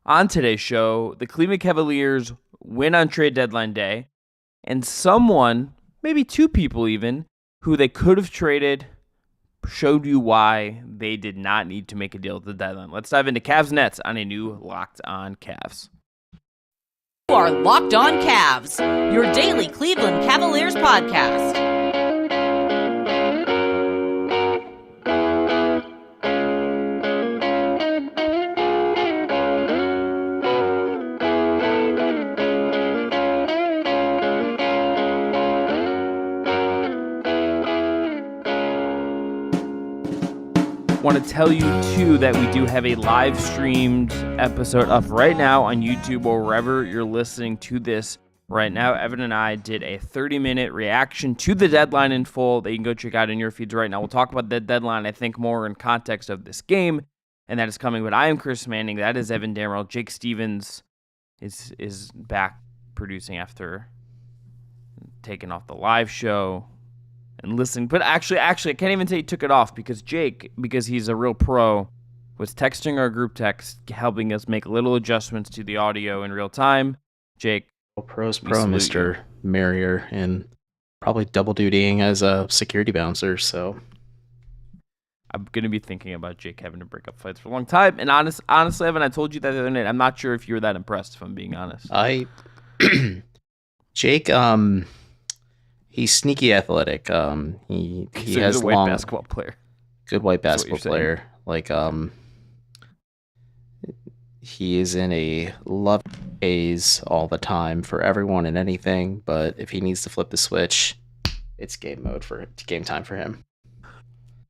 On today's show, the Cleveland Cavaliers win on trade deadline day, and someone, maybe two people even, who they could have traded showed you why they did not need to make a deal at the deadline. Let's dive into Cavs Nets on a new Locked On Cavs. You are Locked On Cavs, your daily Cleveland Cavaliers podcast. Want to tell you too that we do have a live streamed episode up right now on YouTube or wherever you're listening to this right now. Evan and I did a 30-minute reaction to the deadline in full that you can go check out in your feeds right now. We'll talk about the deadline, I think, more in context of this game, and that is coming. But I am Chris Manning. That is Evan Dammarell. Jake Stevens is back producing after taking off the live show and listening. But actually, I can't even say he took it off because Jake, because he's a real pro, was texting our group text, helping us make little adjustments to the audio in real time. Jake. Pro's pro, Mr. Marrier, and probably double dutying as a security bouncer, so. I'm going to be thinking about Jake having to break up fights for a long time. And honestly, Evan, I told you that the other night. I'm not sure if you were that impressed, if I'm being honest. Jake, he's sneaky athletic. He has a white basketball player. Good white basketball player. Like, he is in a love phase all the time for everyone and anything. But if he needs to flip the switch, it's game time for him.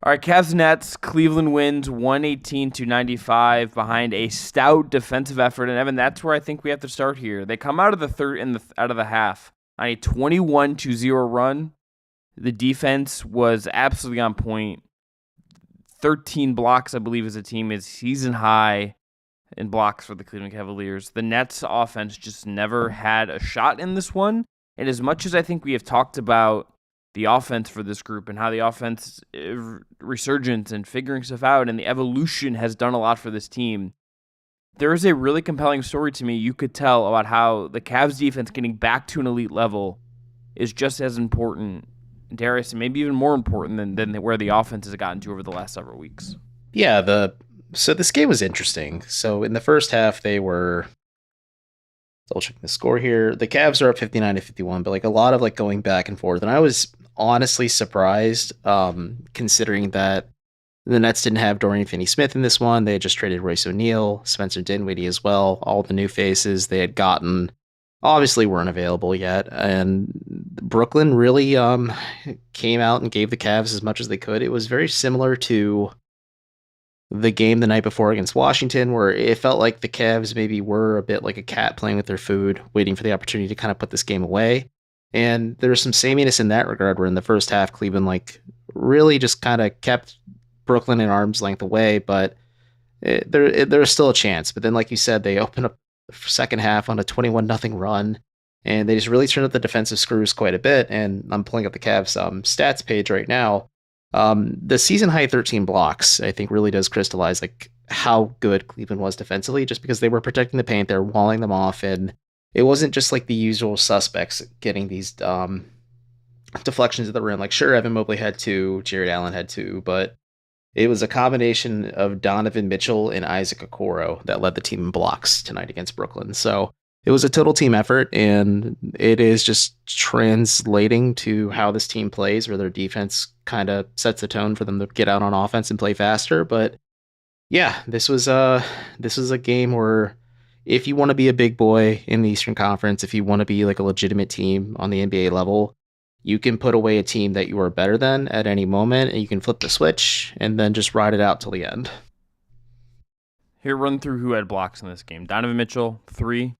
All right, Cavs Nets. Cleveland wins 118-95 behind a stout defensive effort. And Evan, that's where I think we have to start here. They come out of the third out of the half on a 21-0 run. The defense was absolutely on point. 13 blocks, I believe, as a team is season high in blocks for the Cleveland Cavaliers. The Nets offense just never had a shot in this one. And as much as I think we have talked about the offense for this group and how the offense resurgence and figuring stuff out and the evolution has done a lot for this team, there is a really compelling story to me you could tell about how the Cavs defense getting back to an elite level is just as important, dare I say, maybe even more important than where the offense has gotten to over the last several weeks. Yeah, so this game was interesting. So in the first half, they were double checking the score here. The Cavs are up 59-51, but like a lot of like going back and forth. And I was honestly surprised, considering that the Nets didn't have Dorian Finney-Smith in this one. They had just traded Royce O'Neal, Spencer Dinwiddie as well. All the new faces they had gotten obviously weren't available yet. And Brooklyn really came out and gave the Cavs as much as they could. It was very similar to the game the night before against Washington, where it felt like the Cavs maybe were a bit like a cat playing with their food, waiting for the opportunity to kind of put this game away. And there's some sameness in that regard, where in the first half, Cleveland like really just kind of kept Brooklyn in arm's length away, but there's still a chance. But then, like you said, they open up the second half on a 21-0 run, and they just really turned up the defensive screws quite a bit. And I'm pulling up the Cavs stats page right now. The season high 13 blocks, I think, really does crystallize like how good Cleveland was defensively, just because they were protecting the paint, they're walling them off, and it wasn't just like the usual suspects getting these deflections at the rim. Like, sure, Evan Mobley had 2, Jared Allen had 2, but it was a combination of Donovan Mitchell and Isaac Okoro that led the team in blocks tonight against Brooklyn. So it was a total team effort, and it is just translating to how this team plays, where their defense kind of sets the tone for them to get out on offense and play faster. But yeah, this was a game where if you want to be a big boy in the Eastern Conference, if you want to be like a legitimate team on the NBA level, you can put away a team that you are better than at any moment, and you can flip the switch and then just ride it out till the end. Here, run through who had blocks in this game. Donovan Mitchell, 3,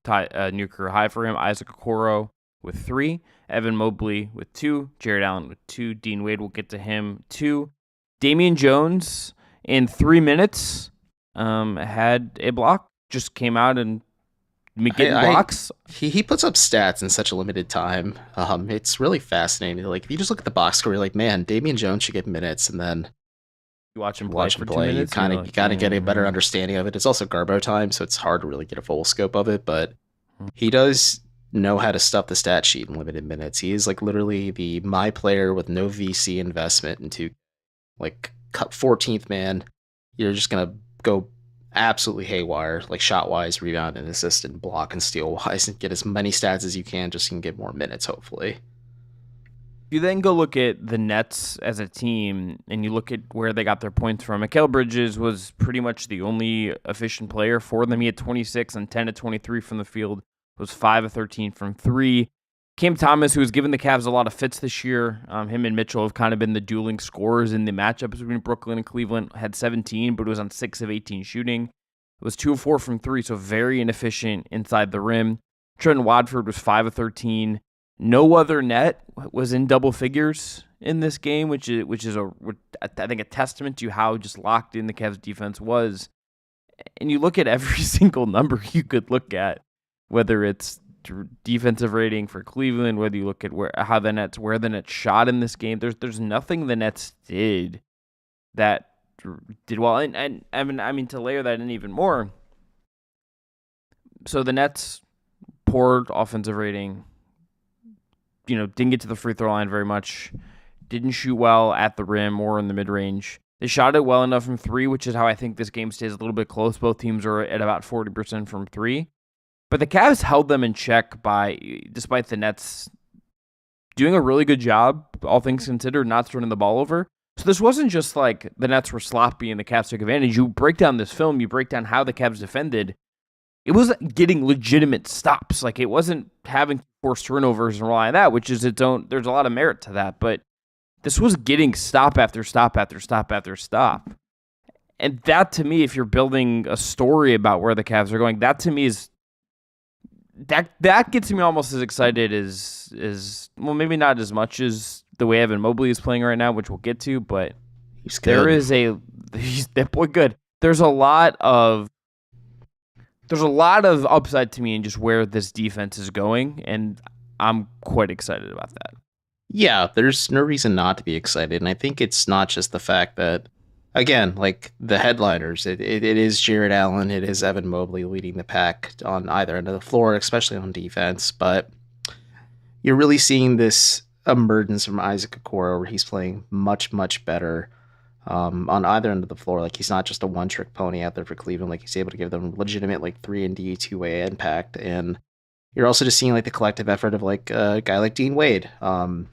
new career high for him. Isaac Okoro with 3. Evan Mobley with 2. Jared Allen with 2. Dean Wade, will get to him, 2. Damian Jones, in 3 minutes, had a block. Just came out and getting blocks. He puts up stats in such a limited time. It's really fascinating. Like, if you just look at the box score, you're like, man, Damian Jones should get minutes, and then You watch him play watch for him 2 play. minutes. You kind of get a better understanding of it. It's also Garbo time, so it's hard to really get a full scope of it. But he does know how to stuff the stat sheet in limited minutes. He is like literally the my player with no VC investment into like 14th man. You're just gonna go absolutely haywire, like shot wise, rebound and assist and block and steal wise, and get as many stats as you can just so you can get more minutes, hopefully. You then go look at the Nets as a team, and you look at where they got their points from. Mikal Bridges was pretty much the only efficient player for them. He had 26 and 10 of 23 from the field, was 5 of 13 from 3. Cam Thomas, who has given the Cavs a lot of fits this year, him and Mitchell have kind of been the dueling scorers in the matchups between Brooklyn and Cleveland, had 17, but it was on 6 of 18 shooting. It was 2 of 4 from 3, so very inefficient inside the rim. Trenton Watford was 5 of 13. No other net was in double figures in this game, which is I think a testament to how just locked in the Cavs defense was. And you look at every single number you could look at, whether it's defensive rating for Cleveland, whether you look at where the Nets shot in this game. There's nothing the Nets did that did well. And I mean to layer that in even more. So the Nets poor offensive rating. Didn't get to the free throw line very much. Didn't shoot well at the rim or in the mid-range. They shot it well enough from 3, which is how I think this game stays a little bit close. Both teams are at about 40% from 3. But the Cavs held them in check despite the Nets doing a really good job, all things considered, not turning the ball over. So this wasn't just like the Nets were sloppy and the Cavs took advantage. You break down this film, you break down how the Cavs defended. It wasn't getting legitimate stops. Like, it wasn't having forced turnovers and rely on that, which is its own. There's a lot of merit to that, but this was getting stop after stop after stop after stop. And that, to me, if you're building a story about where the Cavs are going, that to me is that gets me almost as excited as well, maybe not as much as the way Evan Mobley is playing right now, which we'll get to, but he's that boy good. There's a lot of upside to me in just where this defense is going, and I'm quite excited about that. Yeah, there's no reason not to be excited, and I think it's not just the fact that, again, like the headliners, it is Jared Allen, it is Evan Mobley leading the pack on either end of the floor, especially on defense, but you're really seeing this emergence from Isaac Okoro where he's playing much, much better on either end of the floor. Like, he's not just a one-trick pony out there for Cleveland. Like, he's able to give them legitimate, like, 3-and-D, two-way impact. And you're also just seeing, like, the collective effort of, like, a guy like Dean Wade, who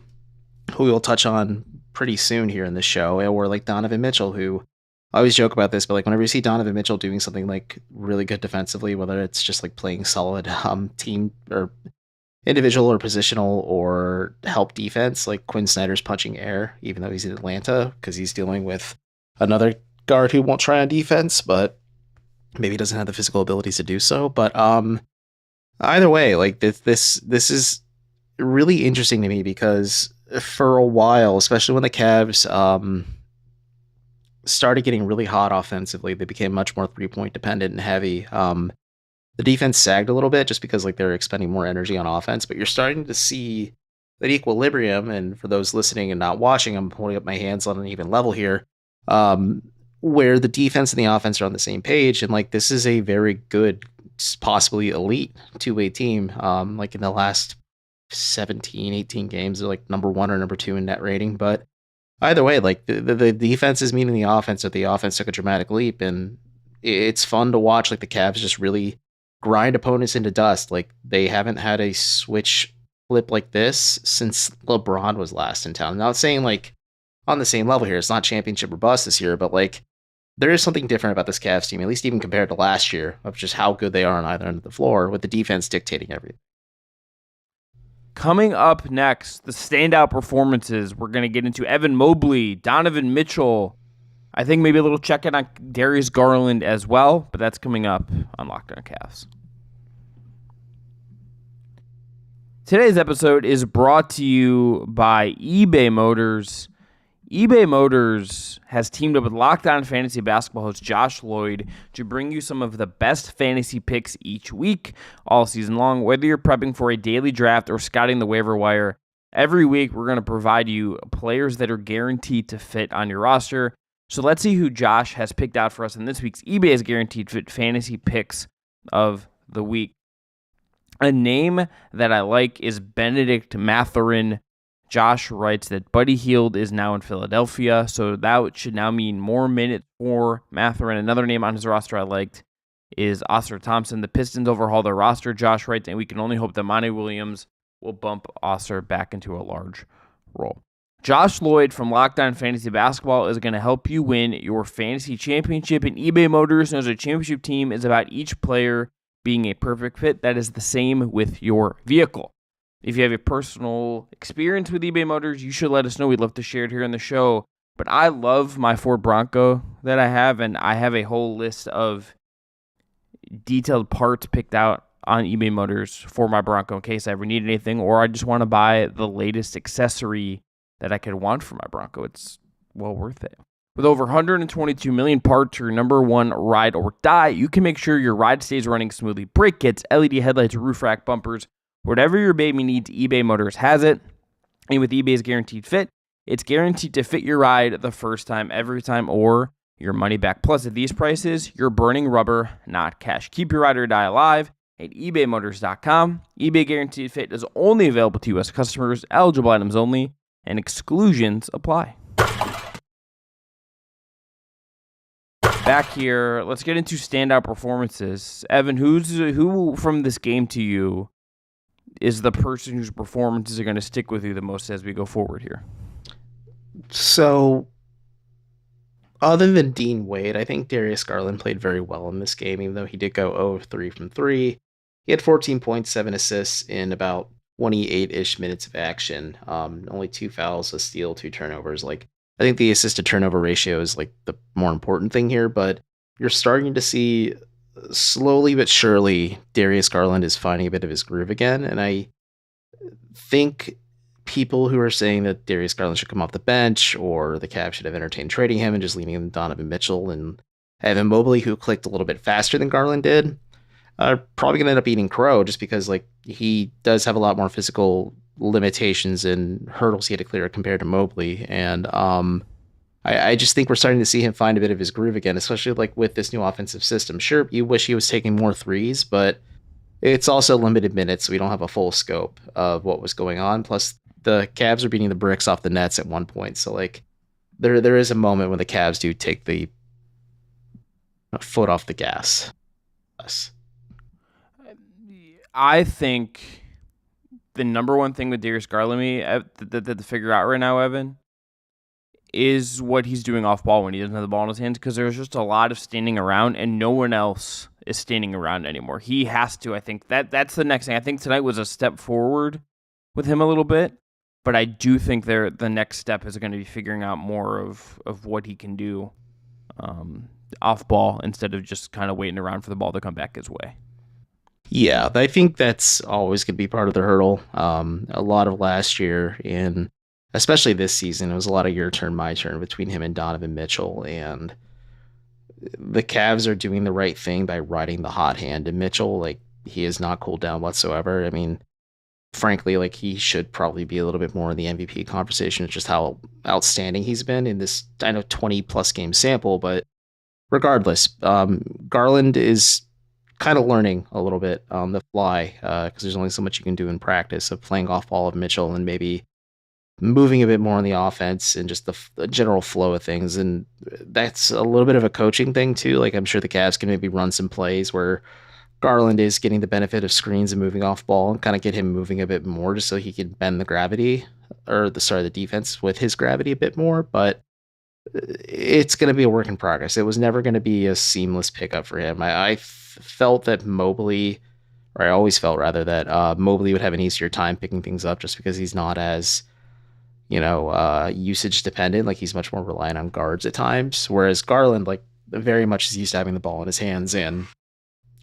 we'll touch on pretty soon here in this show, or, like, Donovan Mitchell, who I always joke about this, but, like, whenever you see Donovan Mitchell doing something, like, really good defensively, whether it's just, like, playing solid team or individual or positional or help defense, like Quinn Snyder's punching air, even though he's in Atlanta, because he's dealing with another guard who won't try on defense, but maybe doesn't have the physical abilities to do so. But either way, like this is really interesting to me, because for a while, especially when the Cavs started getting really hot offensively, they became much more 3-point dependent and heavy. The defense sagged a little bit just because, like, they're expending more energy on offense, but you're starting to see that equilibrium. And for those listening and not watching, I'm holding up my hands on an even level here, where the defense and the offense are on the same page. And, like, this is a very good, possibly elite two-way team. Like, in the last 17, 18 games, they're like number 1 or number 2 in net rating. But either way, like, the defense is meeting the offense, or the offense took a dramatic leap. And it's fun to watch, like, the Cavs just really grind opponents into dust. Like, they haven't had a switch flip like this since LeBron was last in town. I'm not saying, like, on the same level here, it's not championship or bust this year, but, like, there is something different about this Cavs team, at least even compared to last year, of just how good they are on either end of the floor, with the defense dictating everything. Coming up next, the standout performances. We're going to get into Evan Mobley, Donovan Mitchell. I think maybe a little check-in on Darius Garland as well, but that's coming up on Locked On Cavs. Today's episode is brought to you by eBay Motors. eBay Motors has teamed up with Locked On Fantasy Basketball host Josh Lloyd to bring you some of the best fantasy picks each week, all season long. Whether you're prepping for a daily draft or scouting the waiver wire, every week we're going to provide you players that are guaranteed to fit on your roster. So let's see who Josh has picked out for us in this week's eBay's Guaranteed Fit Fantasy Picks of the Week. A name that I like is Benedict Mathurin. Josh writes that Buddy Hield is now in Philadelphia, so that should now mean more minutes for Mathurin. Another name on his roster I liked is Oscar Thompson. The Pistons overhaul their roster, Josh writes, and we can only hope that Monty Williams will bump Oscar back into a large role. Josh Lloyd from Lockdown Fantasy Basketball is going to help you win your fantasy championship, and eBay Motors knows a championship team is about each player being a perfect fit. That is the same with your vehicle. If you have a personal experience with eBay Motors, you should let us know. We'd love to share it here in the show. But I love my Ford Bronco that I have, and I have a whole list of detailed parts picked out on eBay Motors for my Bronco in case I ever need anything, or I just want to buy the latest accessory that I could want for my Bronco. It's well worth it. With over 122 million parts, your number one ride or die, you can make sure your ride stays running smoothly. Brake kits, LED headlights, roof rack bumpers, whatever your baby needs, eBay Motors has it. And with eBay's Guaranteed Fit, it's guaranteed to fit your ride the first time, every time, or your money back. Plus, at these prices, you're burning rubber, not cash. Keep your ride or die alive at ebaymotors.com. eBay Guaranteed Fit is only available to U.S. customers, eligible items only, and exclusions apply. Back here, let's get into standout performances. Evan, who from this game to you is the person whose performances are going to stick with you the most as we go forward here? So, other than Dean Wade, I think Darius Garland played very well in this game, even though he did go 0-3 from 3. He had 14.7 assists in about 28-ish minutes of action. Only 2 fouls, a steal, 2 turnovers. Like, I think the assist to turnover ratio is like the more important thing here, but you're starting to see slowly but surely Darius Garland is finding a bit of his groove again. And I think people who are saying that Darius Garland should come off the bench or the Cavs should have entertained trading him and just leaving him Donovan Mitchell and Evan Mobley, who clicked a little bit faster than Garland did, are probably going to end up eating crow just because like he does have a lot more physical limitations and hurdles he had to clear compared to Mobley. And I just think we're starting to see him find a bit of his groove again, especially like with this new offensive system. Sure, you wish he was taking more threes, but it's also limited minutes, so we don't have a full scope of what was going on. Plus, the Cavs are beating the bricks off the Nets at one point, so like there is a moment when the Cavs do take the foot off the gas. Yes. I think the number one thing with Darius Garland to figure out right now, Evan, is what he's doing off ball when he doesn't have the ball in his hands, because there's just a lot of standing around and no one else is standing around anymore. He has to. I think that's the next thing. I think tonight was a step forward with him a little bit, but I do think the next step is going to be figuring out more of what he can do off ball instead of just kind of waiting around for the ball to come back his way. Yeah, I think that's always going to be part of the hurdle. A lot of last year, and especially this season, it was a lot of your turn, my turn between him and Donovan Mitchell. And the Cavs are doing the right thing by riding the hot hand. And Mitchell, like, he has not cooled down whatsoever. I mean, frankly, like, he should probably be a little bit more in the MVP conversation. It's just how outstanding he's been in this, I know, 20-plus game sample. But regardless, Garland is kind of learning a little bit on the fly because there's only so much you can do in practice of playing off ball of Mitchell and maybe moving a bit more on the offense and just the general flow of things. And that's a little bit of a coaching thing too. Like, I'm sure the Cavs can maybe run some plays where Garland is getting the benefit of screens and moving off ball and kind of get him moving a bit more just so he can bend the gravity or the defense with his gravity a bit more. But it's going to be a work in progress. It was never going to be a seamless pickup for him. I felt that Mobley, or I always felt rather that Mobley would have an easier time picking things up just because he's not as, usage dependent. Like, he's much more reliant on guards at times. Whereas Garland, like, very much is used to having the ball in his hands and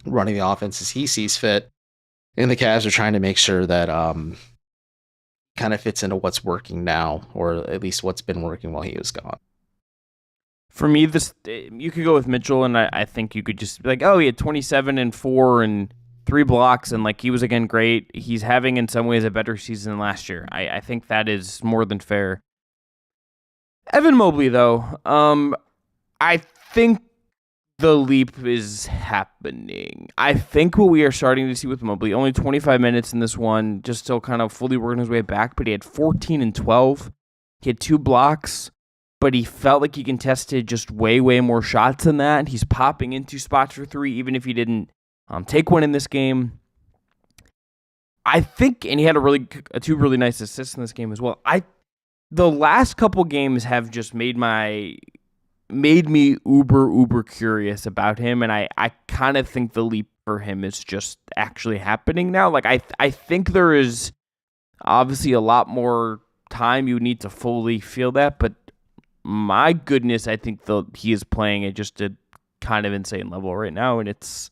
running the offense as he sees fit. And the Cavs are trying to make sure that kind of fits into what's working now, or at least what's been working while he was gone. For me, you could go with Mitchell, and I think you could just be like, oh, he had 27 and 4 and 3 blocks, and like he was again great. He's having in some ways a better season than last year. I think that is more than fair. Evan Mobley, though, I think the leap is happening. I think what we are starting to see with Mobley, only 25 minutes in this one, just still kind of fully working his way back, but he had 14 and 12. He had 2 blocks, but he felt like he contested just way, way more shots than that. He's popping into spots for 3, even if he didn't take one in this game. I think, and he had 2 really nice assists in this game as well. The last couple games have just made me uber curious about him, and I kind of think the leap for him is just actually happening now. Like I think there is obviously a lot more time you need to fully feel that, but my goodness, I think he is playing at just a kind of insane level right now, and it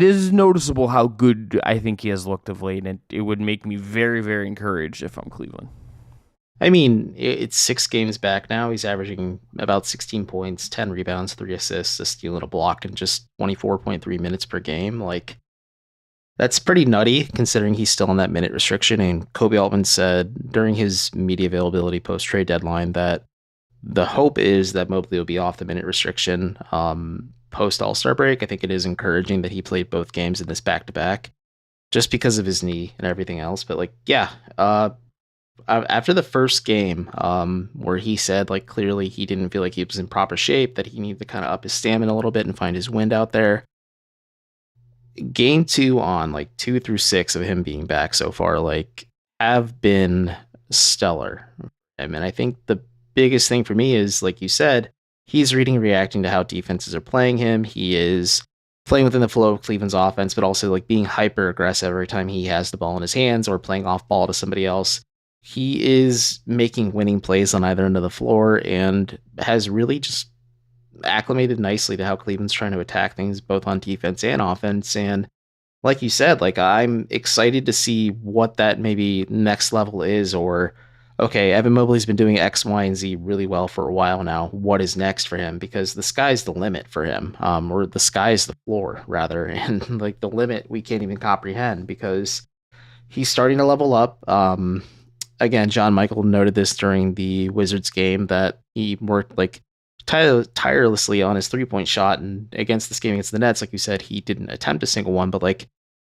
is noticeable how good I think he has looked of late, and it would make me very, very encouraged if I'm Cleveland. I mean, it's 6 games back now. He's averaging about 16 points, 10 rebounds, 3 assists, a steal and a block in just 24.3 minutes per game. Like, that's pretty nutty considering he's still on that minute restriction. And Kobe Altman said during his media availability post-trade deadline that the hope is that Mobley will be off the minute restriction post All-Star break. I think it is encouraging that he played both games in this back-to-back just because of his knee and everything else. But like, yeah, after the first game where he said like clearly he didn't feel like he was in proper shape, that he needed to kind of up his stamina a little bit and find his wind out there. Game 2 on, like 2 through 6 of him being back so far, like have been stellar. I mean, I think the biggest thing for me is, like you said, he's reading and reacting to how defenses are playing him. He is playing within the flow of Cleveland's offense, but also like being hyper aggressive every time he has the ball in his hands or playing off ball to somebody else. He is making winning plays on either end of the floor and has really just acclimated nicely to how Cleveland's trying to attack things both on defense and offense. And like you said, like I'm excited to see what that maybe next level is, or okay, Evan Mobley's been doing X, Y, and Z really well for a while now. What is next for him? Because the sky's the limit for him, or the sky's the floor rather, and like the limit we can't even comprehend because he's starting to level up. Again, John Michael noted this during the Wizards game that he worked like tirelessly on his 3-point shot, and against this game against the Nets, like you said, he didn't attempt a single one, but like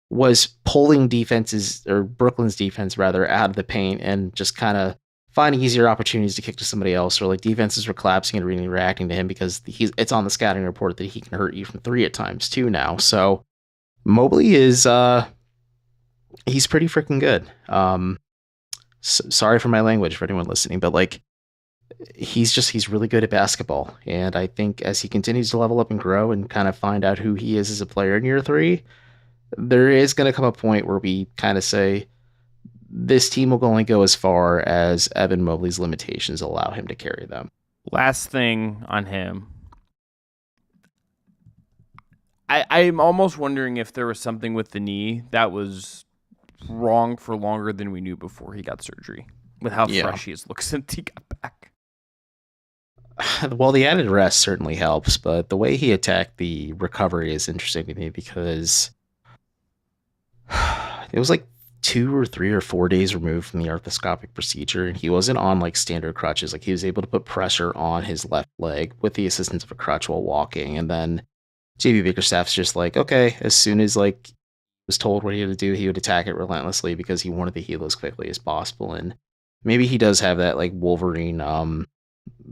was pulling defenses, or Brooklyn's defense rather, out of the paint and just kind of finding easier opportunities to kick to somebody else, or like defenses were collapsing and really reacting to him because it's on the scouting report that he can hurt you from 3 at times too now. So Mobley is he's pretty freaking good. Sorry for my language for anyone listening, but like he's really good at basketball. And I think as he continues to level up and grow and kind of find out who he is as a player in year 3, there is going to come a point where we kind of say this team will only go as far as Evan Mobley's limitations allow him to carry them. Last thing on him. I'm almost wondering if there was something with the knee that was wrong for longer than we knew before he got surgery, with how fresh he looks since he got back. Well, the added rest certainly helps, but the way he attacked the recovery is interesting to me because it was like 2 or 3 or 4 days removed from the arthroscopic procedure, and he wasn't on like standard crutches. Like he was able to put pressure on his left leg with the assistance of a crutch while walking. And then JB Bickerstaff's just like, okay, as soon as like he was told what he had to do, he would attack it relentlessly because he wanted to heal as quickly as possible. And maybe he does have that like Wolverine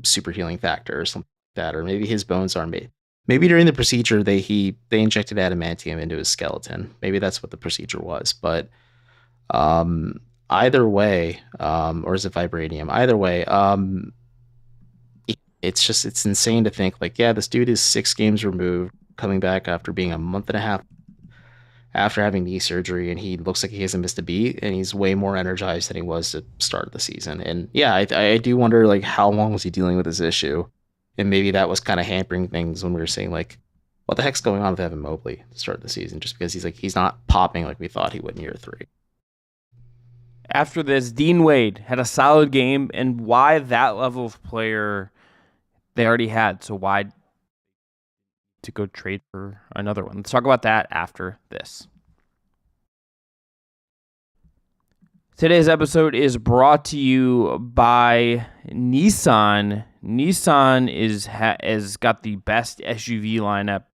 super healing factor or something like that, or maybe his bones aren't made. Maybe during the procedure they injected adamantium into his skeleton. Maybe that's what the procedure was. But either way, or is it vibranium? Either way, it's insane to think like, yeah, this dude is 6 games removed, coming back after being a month and a half after having knee surgery, and he looks like he hasn't missed a beat, and he's way more energized than he was at the start of the season. And yeah, I do wonder like how long was he dealing with this issue, and maybe that was kind of hampering things when we were saying like, what the heck's going on with Evan Mobley to start the season, just because he's not popping like we thought he would in year 3. After this, Dean Wade had a solid game, and why that level of player they already had, so why to go trade for another one? Let's talk about that after this. Today's episode is brought to you by Nissan. Nissan has got the best SUV lineup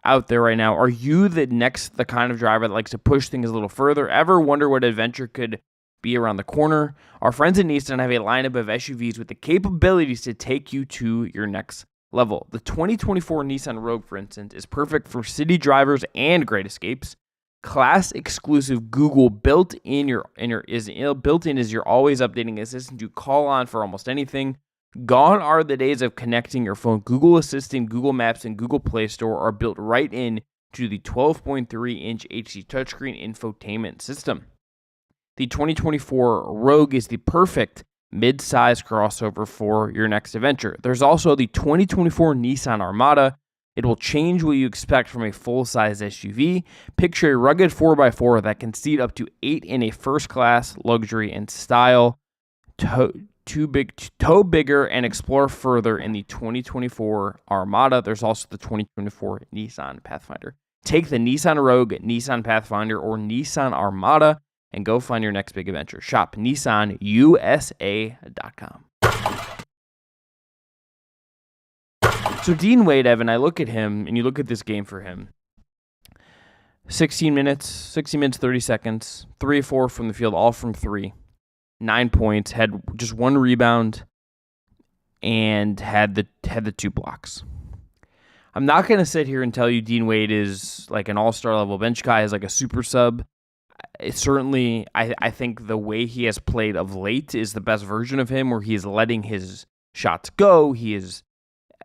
out there right now. Are you the kind of driver that likes to push things a little further? Ever wonder what adventure could be around the corner? Our friends at Nissan have a lineup of SUVs with the capabilities to take you to your next level. The 2024 Nissan Rogue, for instance, is perfect for city drivers and great escapes. Class exclusive Google built in is your always updating assistant you call on for almost anything. Gone are the days of connecting your phone. Google Assistant, Google Maps, and Google Play Store are built right in to the 12.3-inch HD touchscreen infotainment system. The 2024 Rogue is the perfect mid-size crossover for your next adventure. There's also the 2024 Nissan Armada. It will change what you expect from a full-size SUV. Picture a rugged 4x4 that can seat up to 8 in a first-class luxury and style. Tow bigger and explore further in the 2024 Armada. There's also the 2024 Nissan Pathfinder. Take the Nissan Rogue, Nissan Pathfinder, or Nissan Armada and go find your next big adventure. Shop NissanUSA.com. So Dean Wade, Evan, I look at him, and you look at this game for him. 16 minutes, 30 seconds, 3 of 4 from the field, all from 3. 9 points, had just 1 rebound, and had the 2 blocks. I'm not going to sit here and tell you Dean Wade is like an all-star level bench guy, is like a super sub. Certainly, I think the way he has played of late is the best version of him, where he is letting his shots go. He is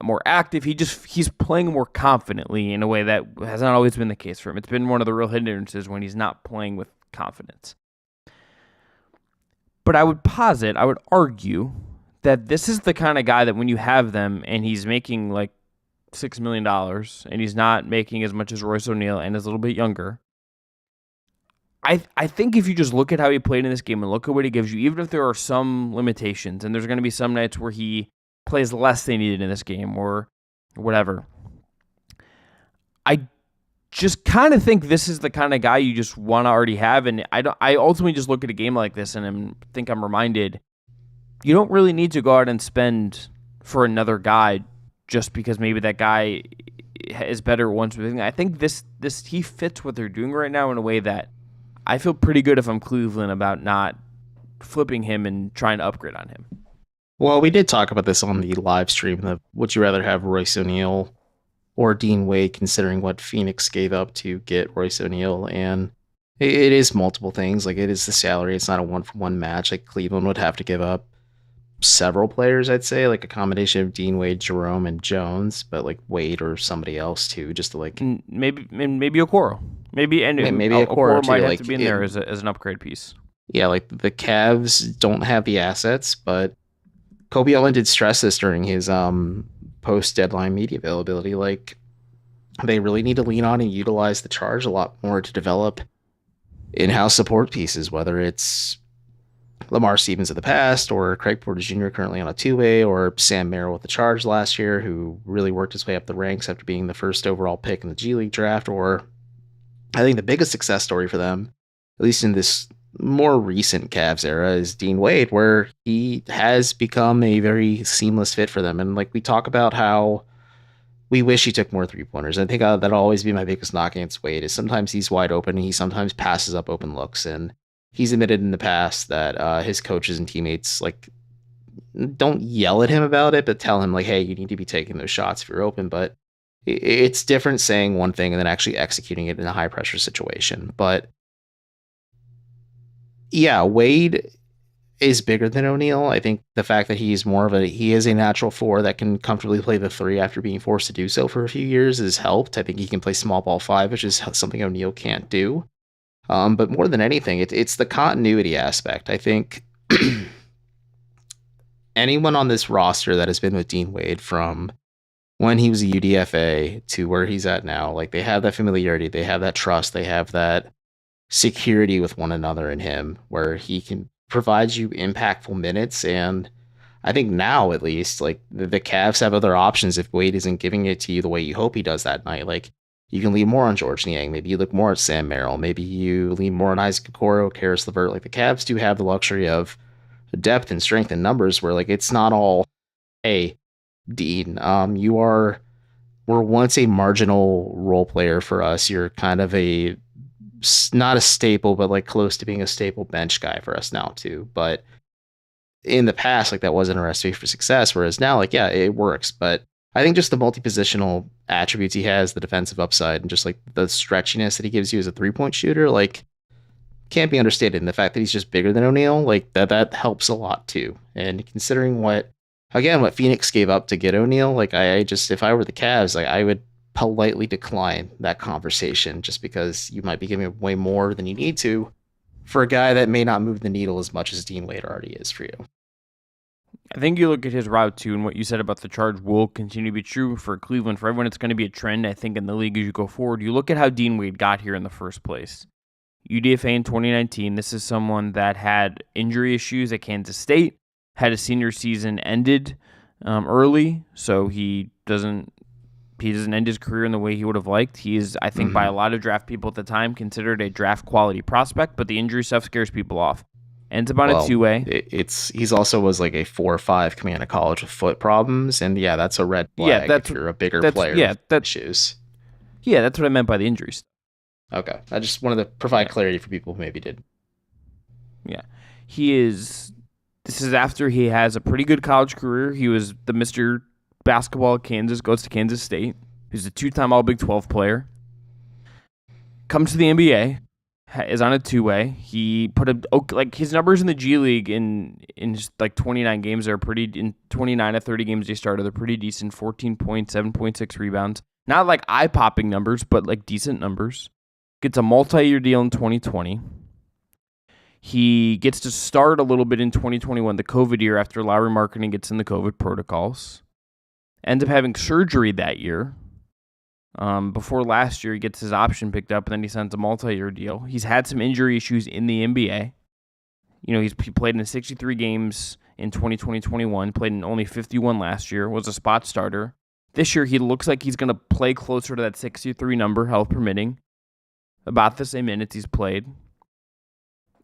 more active. He's playing more confidently in a way that has not always been the case for him. It's been one of the real hindrances when he's not playing with confidence. But I would argue that this is the kind of guy that when you have them and he's making like $6 million and he's not making as much as Royce O'Neal and is a little bit younger, I think if you just look at how he played in this game and look at what he gives you, even if there are some limitations, and there's going to be some nights where he plays less than he did in this game or whatever, I just kind of think this is the kind of guy you just want to already have. And I ultimately just look at a game like this and I'm reminded you don't really need to go out and spend for another guy just because maybe that guy is better once. I think this he fits what they're doing right now in a way that I feel pretty good if I'm Cleveland about not flipping him and trying to upgrade on him. Well, we did talk about this on the live stream. Would you rather have Royce O'Neal or Dean Wade, considering what Phoenix gave up to get Royce O'Neal? And it is multiple things. Like, it is the salary. It's not a one-for-one match. Like, Cleveland would have to give up several players, I'd say, like a combination of Dean Wade, Jerome, and Jones, but like Wade or somebody else too, just to like maybe Okoro, maybe Okoro might have to be in there as an upgrade piece. Yeah, like the Cavs don't have the assets, but Kobe Allen did stress this during his post-deadline media availability. Like, they really need to lean on and utilize the charge a lot more to develop in-house support pieces, whether it's Lamar Stevens of the past, or Craig Porter Jr. currently on a 2-way, or Sam Merrill with the Charge last year, who really worked his way up the ranks after being the first overall pick in the G League draft. Or I think the biggest success story for them, at least in this more recent Cavs era, is Dean Wade, where he has become a very seamless fit for them. And like, we talk about how we wish he took more 3-pointers. I think that'll always be my biggest knock against Wade, is sometimes he's wide open and he sometimes passes up open looks. And he's admitted in the past that his coaches and teammates like don't yell at him about it, but tell him like, hey, you need to be taking those shots if you're open. But it's different saying one thing and then actually executing it in a high pressure situation. But yeah, Wade is bigger than O'Neal. I think the fact that he is a natural 4 that can comfortably play the 3 after being forced to do so for a few years has helped. I think he can play small ball 5, which is something O'Neal can't do. But more than anything, it's the continuity aspect. I think anyone on this roster that has been with Dean Wade from when he was a UDFA to where he's at now, like, they have that familiarity, they have that trust, they have that security with one another in him, where he can provide you impactful minutes. And I think now, at least, like, the Cavs have other options if Wade isn't giving it to you the way you hope he does that night. Like, you can lean more on George Niang. Maybe you look more at Sam Merrill. Maybe you lean more on Isaac Okoro, Karis LeVert. Like the Cavs do have the luxury of depth and strength in numbers where like it's not all, hey, Dean, were once a marginal role player for us. You're kind of not a staple, but like close to being a staple bench guy for us now too. But in the past, like that wasn't a recipe for success. Whereas now, like, yeah, it works. But I think just the multi-positional attributes he has, the defensive upside, and just like the stretchiness that he gives you as a 3-point shooter, like can't be understated. And the fact that he's just bigger than O'Neal, like that helps a lot too. And considering what Phoenix gave up to get O'Neal, like I just, if I were the Cavs, like I would politely decline that conversation just because you might be giving way more than you need to for a guy that may not move the needle as much as Dean Wade already is for you. I think you look at his route too, and what you said about the charge will continue to be true for Cleveland. For everyone, it's going to be a trend, I think, in the league as you go forward. You look at how Dean Wade got here in the first place. UDFA in 2019, this is someone that had injury issues at Kansas State, had a senior season ended early, so he doesn't end his career in the way he would have liked. He is, I think, by a lot of draft people at the time, considered a draft quality prospect, but the injury stuff scares people off. Ends up on a two-way. He's also was like a 4 or 5 coming out of college with foot problems, and yeah, that's a red flag if you're a bigger player. Yeah, with issues. Yeah, that's what I meant by the injuries. Okay, I just wanted to provide clarity for people who maybe did. Yeah, this is after he has a pretty good college career. He was the Mr. Basketball at Kansas, goes to Kansas State. He's a 2-time All Big 12 player. Comes to the NBA, is on a two-way. He put like his numbers in the G League in just like 29 games are pretty. In 29 of 30 games they started, they're pretty decent. 14 points, 7.6 rebounds. Not like eye-popping numbers, but like decent numbers. Gets a multi-year deal in 2020. He gets to start a little bit in 2021, the COVID year, after Lowry Marketing gets in the COVID protocols. Ends up having surgery that year. Before last year, he gets his option picked up, and then he signs a multi-year deal. He's had some injury issues in the NBA. You know, he played in 63 games in 2020-21, played in only 51 last year, was a spot starter. This year, he looks like he's going to play closer to that 63 number, health permitting. About the same minutes he's played.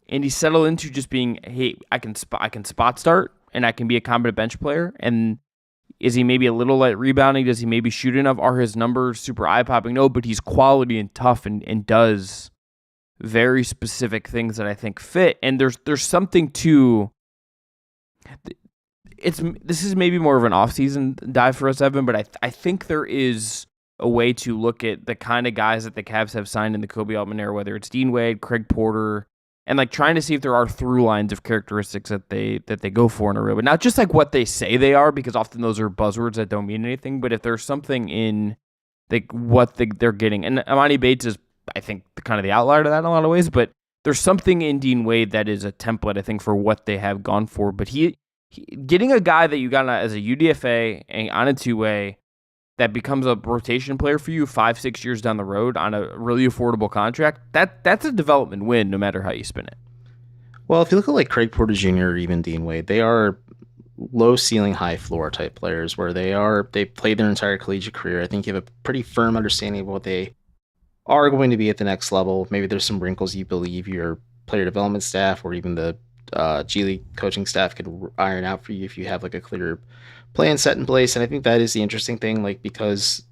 And he settled into just being, hey, I can spot start, and I can be a competent bench player. And is he maybe a little light rebounding? Does he maybe shoot enough? Are his numbers super eye-popping? No, but he's quality and tough and does very specific things that I think fit. And there's something to... This is maybe more of an off-season dive for us, Evan, but I think there is a way to look at the kind of guys that the Cavs have signed in the Kobe Altman era, whether it's Dean Wade, Craig Porter, and like trying to see if there are through lines of characteristics that they go for in a row, but not just like what they say they are, because often those are buzzwords that don't mean anything. But if there's something in like they're getting, and Amani Bates is, I think, kind of the outlier to that in a lot of ways, but there's something in Dean Wade that is a template, I think, for what they have gone for. But he getting a guy that you got as a UDFA and on a two-way that becomes a rotation player for you 5-6 years down the road on a really affordable contract, that's a development win no matter how you spin it. Well, if you look at like Craig Porter Jr. or even Dean Wade, they are low ceiling, high floor type players where they played their entire collegiate career. I think you have a pretty firm understanding of what they are going to be at the next level. Maybe there's some wrinkles you believe your player development staff or even the G League coaching staff could iron out for you if you have like a clear plan set in place. And I think that is the interesting thing, like, because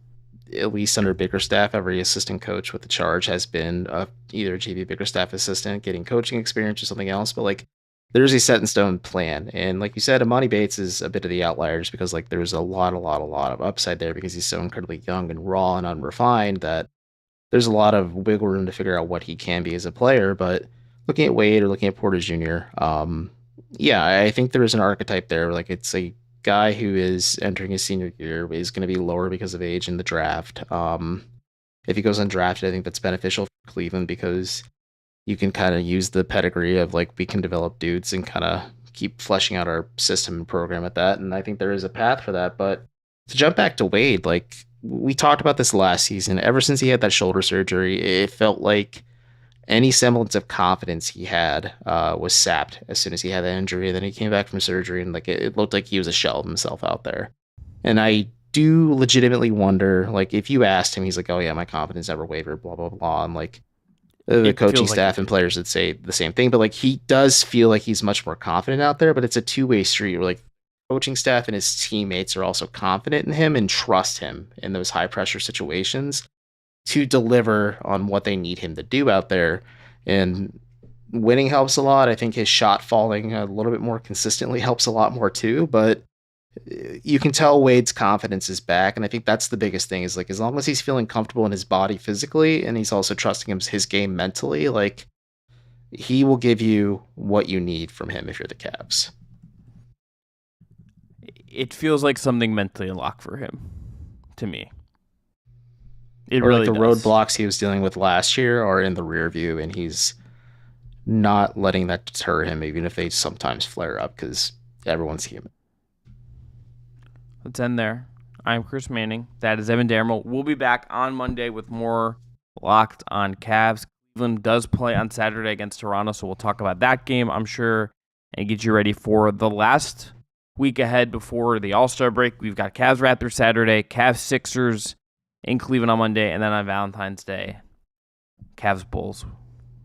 at least under Bickerstaff, every assistant coach with the charge has been either a JV Bickerstaff assistant getting coaching experience or something else. But like, there's a set in stone plan. And like you said, Amani Bates is a bit of the outlier just because like there's a lot of upside there because he's so incredibly young and raw and unrefined that there's a lot of wiggle room to figure out what he can be as a player. But looking at Wade or looking at Porter Jr., I think there is an archetype there. Like, it's a guy who is entering his senior year is going to be lower because of age in the draft. If he goes undrafted, I think that's beneficial for Cleveland because you can kind of use the pedigree of like, we can develop dudes and kind of keep fleshing out our system and program at that. And I think there is a path for that. But to jump back to Wade, like we talked about this last season, ever since he had that shoulder surgery, it felt like any semblance of confidence he had was sapped as soon as he had that injury. And then he came back from surgery and like it looked like he was a shell of himself out there. And I do legitimately wonder, like, if you asked him, he's like, oh yeah, my confidence never wavered, blah, blah, blah. And like the coaching staff and players would say the same thing, but like he does feel like he's much more confident out there, but it's a two-way street where like coaching staff and his teammates are also confident in him and trust him in those high pressure situations to deliver on what they need him to do out there. And winning helps a lot. I think his shot falling a little bit more consistently helps a lot more too, but you can tell Wade's confidence is back. And I think that's the biggest thing is like, as long as he's feeling comfortable in his body physically, and he's also trusting his game mentally, like he will give you what you need from him if you're the Cavs. It feels like something mentally unlocked for him, to me. It or really like the does. roadblocks he was dealing with last year are in the rear view, and he's not letting that deter him, even if they sometimes flare up, because everyone's human. Let's end there. I'm Chris Manning. That is Evan Dammarell. We'll be back on Monday with more Locked on Cavs. Cleveland does play on Saturday against Toronto, so we'll talk about that game, I'm sure, and get you ready for the last week ahead before the All-Star break. We've got Cavs Raptors Saturday, Cavs Sixers in Cleveland on Monday, and then on Valentine's Day, Cavs Bulls,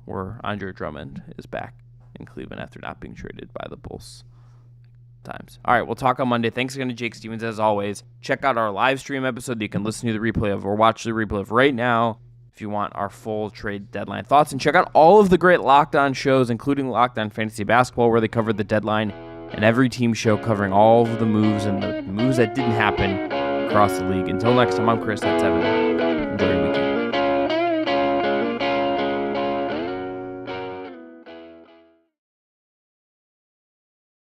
where Andre Drummond is back in Cleveland after not being traded by the Bulls times. All right, we'll talk on Monday. Thanks again to Jake Stevens, as always. Check out our live stream episode that you can listen to the replay of or watch the replay of right now if you want our full trade deadline thoughts. And check out all of the great Locked On shows, including Locked On Fantasy Basketball, where they covered the deadline, and every team show covering all of the moves and the moves that didn't happen across the league. Until next time, I'm Chris. That's Evan. Enjoy your week.